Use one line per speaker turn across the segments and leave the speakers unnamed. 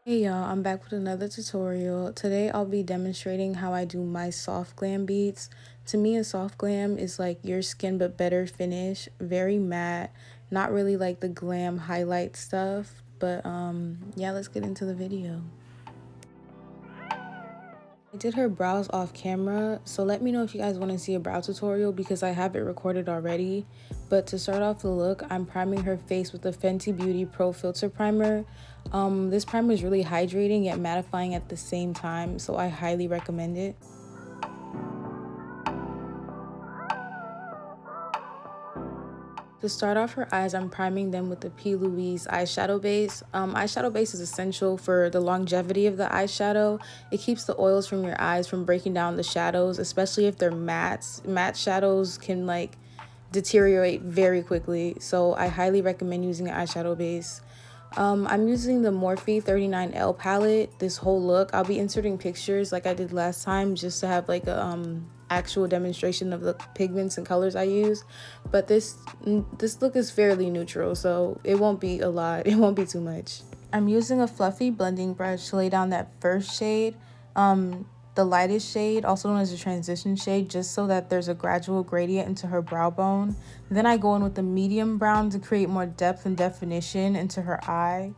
Hey y'all, I'm back with another tutorial. Today I'll be demonstrating how I do my soft glam beads. To me, a soft glam is like your skin but better finish, very matte, not really like the glam highlight stuff, but yeah, let's get into the video. I did her brows off camera, so let me know if you guys want to see a brow tutorial because I have it recorded already. But to start off the look, I'm priming her face with the Fenty Beauty Pro Filter Primer. This primer is really hydrating yet mattifying at the same time, so I highly recommend it. To start off her eyes, I'm priming them with the P. Louise eyeshadow base. Eyeshadow base is essential for the longevity of the eyeshadow. It keeps the oils from your eyes from breaking down the shadows, especially if they're mattes. Matte shadows can like deteriorate very quickly, so I highly recommend using an eyeshadow base. I'm using the Morphe 39L palette this whole look. I'll be inserting pictures like I did last time just to have like a actual demonstration of the pigments and colors I use. But this look is fairly neutral, so it won't be a lot. It won't be too much. I'm using a fluffy blending brush to lay down that first shade. The lightest shade, also known as a transition shade, just so that there's a gradual gradient into her brow bone. Then I go in with the medium brown to create more depth and definition into her eye.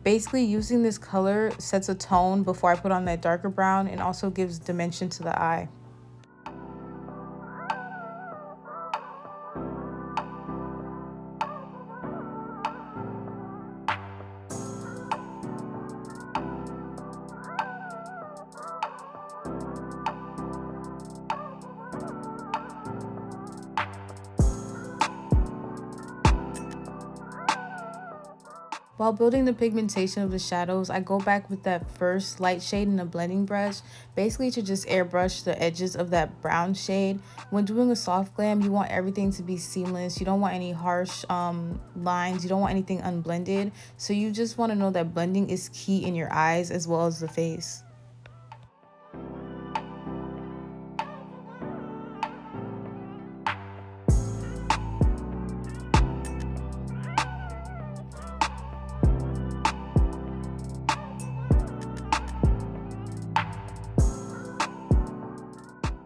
Basically, using this color sets a tone before I put on that darker brown and also gives dimension to the eye. While building the pigmentation of the shadows, I go back with that first light shade in a blending brush, basically to just airbrush the edges of that brown shade. When doing a soft glam, you want everything to be seamless. You don't want any harsh lines. You don't want anything unblended. So you just want to know that blending is key in your eyes as well as the face.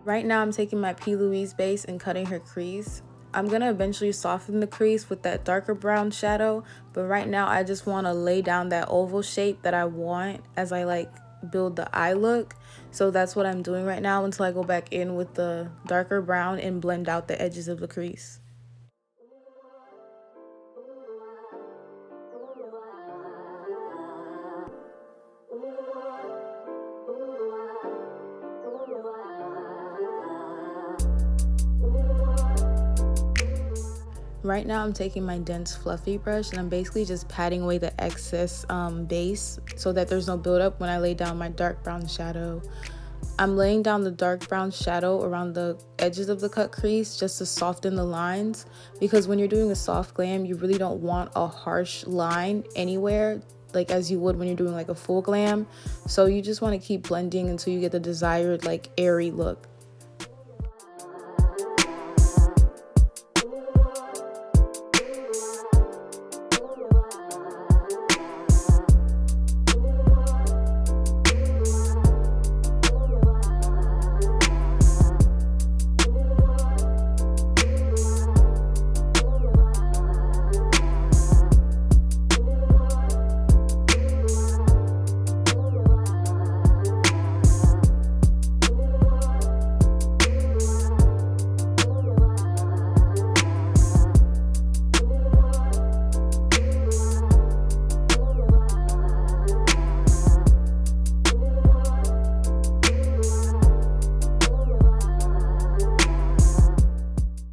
Right now I'm taking my P. Louise base and cutting her crease. I'm gonna eventually soften the crease with that darker brown shadow, but right now I just want to lay down that oval shape that I want as I like build the eye look. So that's what I'm doing right now until I go back in with the darker brown and blend out the edges of the crease. Right now I'm taking my dense fluffy brush and I'm basically just patting away the excess base so that there's no buildup when I lay down my dark brown shadow. I'm laying down the dark brown shadow around the edges of the cut crease just to soften the lines, because when you're doing a soft glam you really don't want a harsh line anywhere like as you would when you're doing like a full glam. So you just want to keep blending until you get the desired like airy look.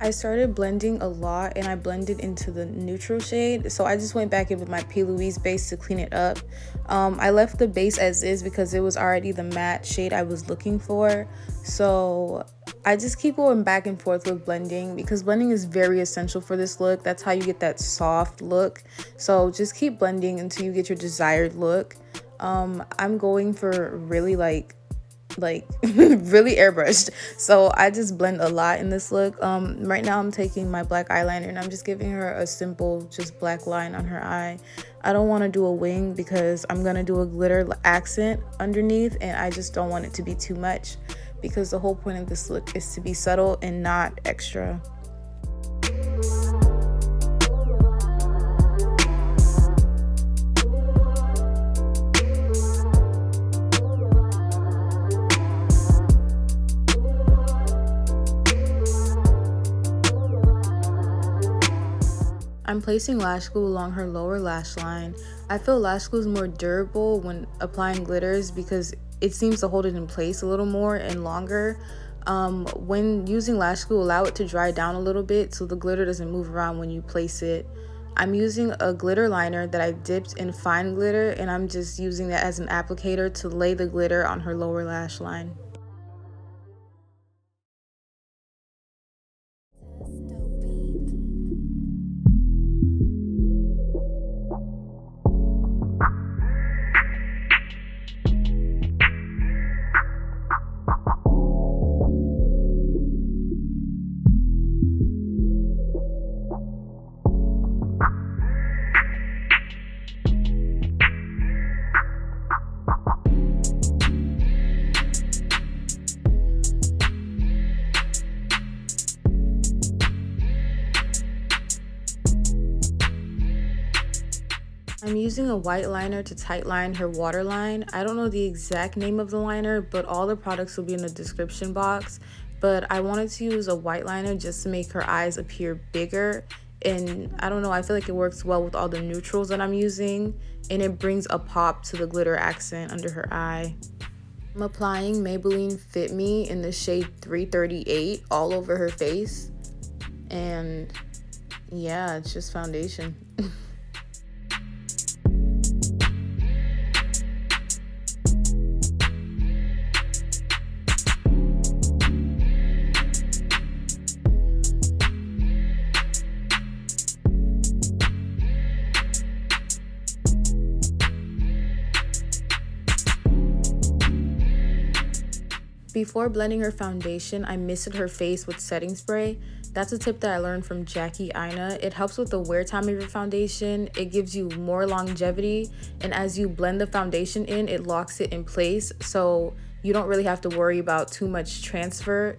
I started blending a lot and I blended into the neutral shade, so I just went back in with my P. Louise base to clean it up. I left the base as is because it was already the matte shade I was looking for, so I just keep going back and forth with blending because blending is very essential for this look. That's how you get that soft look, so just keep blending until you get your desired look. I'm going for really like like really airbrushed. So I just blend a lot in this look. Right now I'm taking my black eyeliner and I'm just giving her a simple just black line on her eye. I don't want to do a wing because I'm gonna do a glitter accent underneath, and I just don't want it to be too much because the whole point of this look is to be subtle and not extra. I'm placing lash glue along her lower lash line. I feel lash glue is more durable when applying glitters because it seems to hold it in place a little more and longer. When using lash glue, allow it to dry down a little bit so the glitter doesn't move around when you place it. I'm using a glitter liner that I dipped in fine glitter, and I'm just using that as an applicator to lay the glitter on her lower lash line. I'm using a white liner to tightline her waterline. I don't know the exact name of the liner, but all the products will be in the description box. But I wanted to use a white liner just to make her eyes appear bigger. And I don't know, I feel like it works well with all the neutrals that I'm using, and it brings a pop to the glitter accent under her eye. I'm applying Maybelline Fit Me in the shade 338 all over her face. And yeah, it's just foundation. Before blending her foundation, I misted her face with setting spray. That's a tip that I learned from Jackie Aina. It helps with the wear time of your foundation. It gives you more longevity, and as you blend the foundation in, it locks it in place, so you don't really have to worry about too much transfer.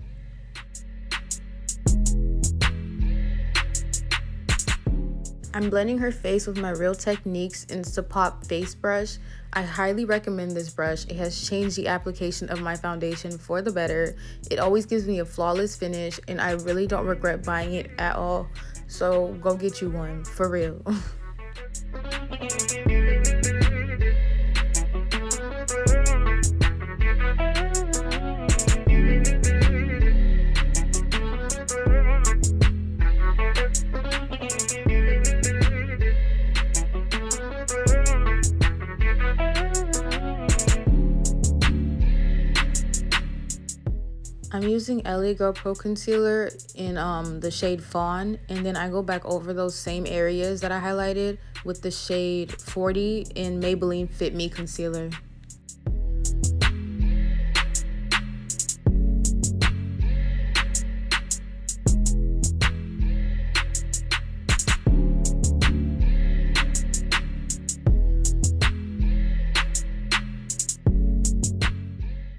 I'm blending her face with my Real Techniques Instapop face brush. I highly recommend this brush. It has changed the application of my foundation for the better. It always gives me a flawless finish, and I really don't regret buying it at all. So go get you one, for real. I'm using LA Girl Pro Concealer in the shade Fawn, and then I go back over those same areas that I highlighted with the shade 40 in Maybelline Fit Me Concealer.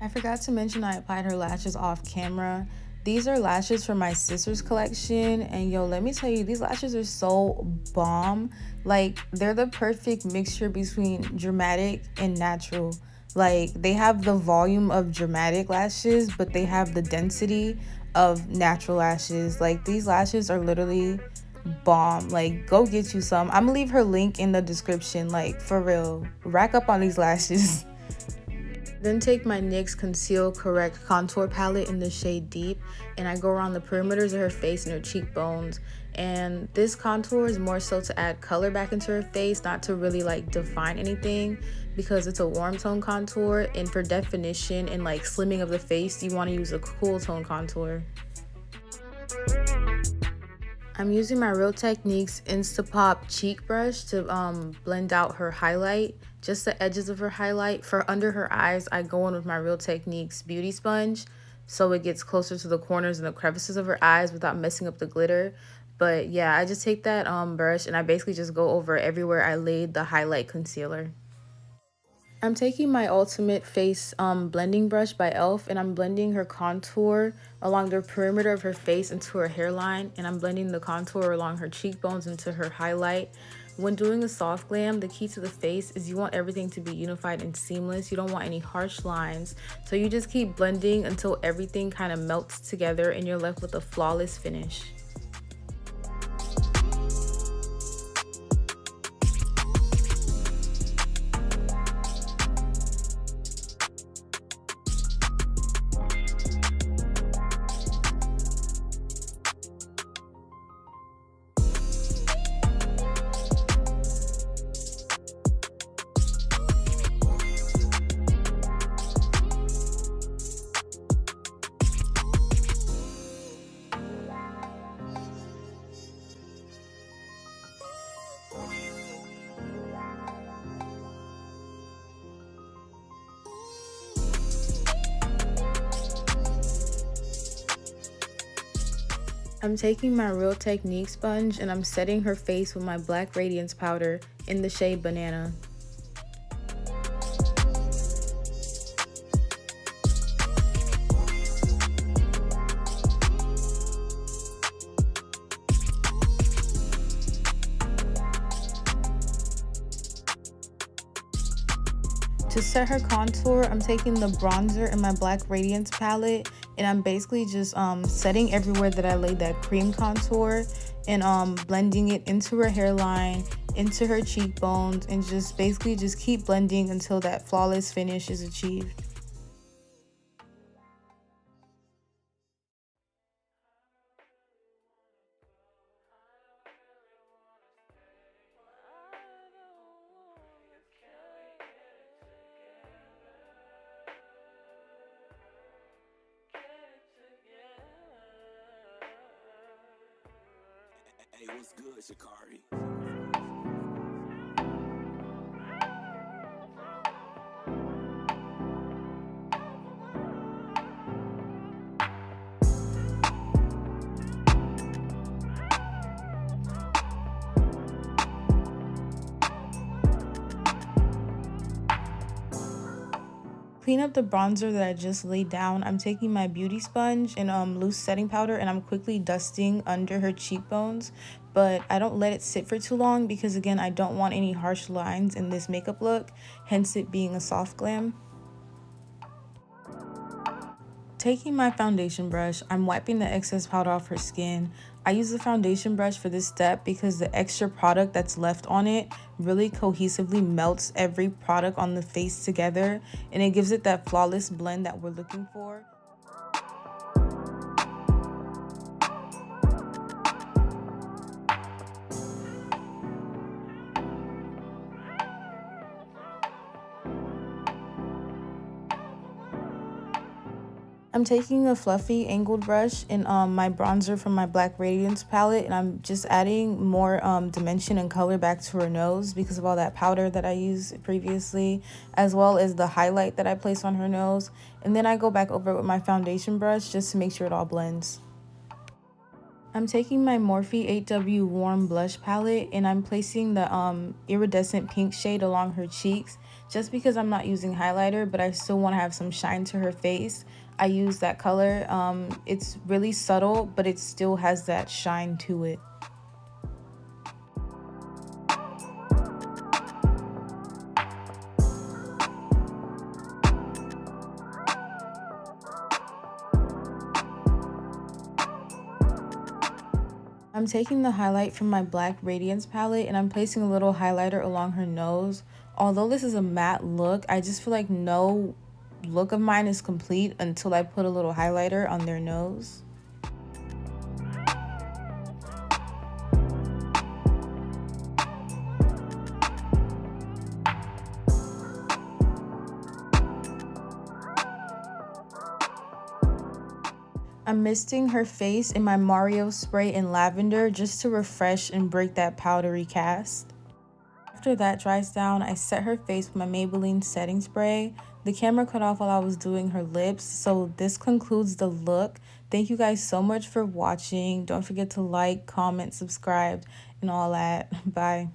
I forgot to mention I applied her lashes off camera. These are lashes from my sister's collection, and yo, let me tell you, these lashes are so bomb. Like, they're the perfect mixture between dramatic and natural. Like, they have the volume of dramatic lashes, but they have the density of natural lashes. Like, these lashes are literally bomb. Like, go get you some. I'm gonna leave her link in the description. Like, for real, rack up on these lashes. Then take my NYX Conceal Correct Contour Palette in the shade Deep, and I go around the perimeters of her face and her cheekbones. And this contour is more so to add color back into her face, not to really like define anything, because it's a warm tone contour, and for definition and like slimming of the face, you want to use a cool tone contour. I'm using my Real Techniques Instapop cheek brush to blend out her highlight, just the edges of her highlight. For under her eyes, I go in with my Real Techniques beauty sponge so it gets closer to the corners and the crevices of her eyes without messing up the glitter. But yeah, I just take that brush and I basically just go over everywhere I laid the highlight concealer. I'm taking my Ultimate Face blending brush by e.l.f. and I'm blending her contour along the perimeter of her face into her hairline, and I'm blending the contour along her cheekbones into her highlight. When doing a soft glam, the key to the face is you want everything to be unified and seamless. You don't want any harsh lines. So you just keep blending until everything kind of melts together and you're left with a flawless finish. I'm taking my Real Technique sponge and I'm setting her face with my black radiance powder in the shade Banana. To set her contour, I'm taking the bronzer in my black radiance palette and I'm basically just setting everywhere that I laid that cream contour and blending it into her hairline, into her cheekbones, and just basically just keep blending until that flawless finish is achieved.
Hey, what's good, Shikari?
Clean up the bronzer that I just laid down. I'm taking my beauty sponge and loose setting powder and I'm quickly dusting under her cheekbones, but I don't let it sit for too long because again, I don't want any harsh lines in this makeup look, hence it being a soft glam. Taking my foundation brush, I'm wiping the excess powder off her skin. I use the foundation brush for this step because the extra product that's left on it really cohesively melts every product on the face together and it gives it that flawless blend that we're looking for. I'm taking a fluffy angled brush and my bronzer from my Black Radiance palette, and I'm just adding more dimension and color back to her nose because of all that powder that I used previously, as well as the highlight that I placed on her nose. And then I go back over it with my foundation brush just to make sure it all blends. I'm taking my Morphe 8W Warm Blush Palette and I'm placing the iridescent pink shade along her cheeks just because I'm not using highlighter, but I still want to have some shine to her face. I use that color. It's really subtle, but it still has that shine to it. I'm taking the highlight from my Black Radiance palette and I'm placing a little highlighter along her nose. Although this is a matte look, I just feel like no look of mine is complete until I put a little highlighter on their nose. I'm misting her face in my Mario spray in lavender just to refresh and break that powdery cast. After that dries down, I set her face with my Maybelline setting spray. The camera cut off while I was doing her lips, so this concludes the look. Thank you guys so much for watching. Don't forget to like, comment, subscribe, and all that. Bye.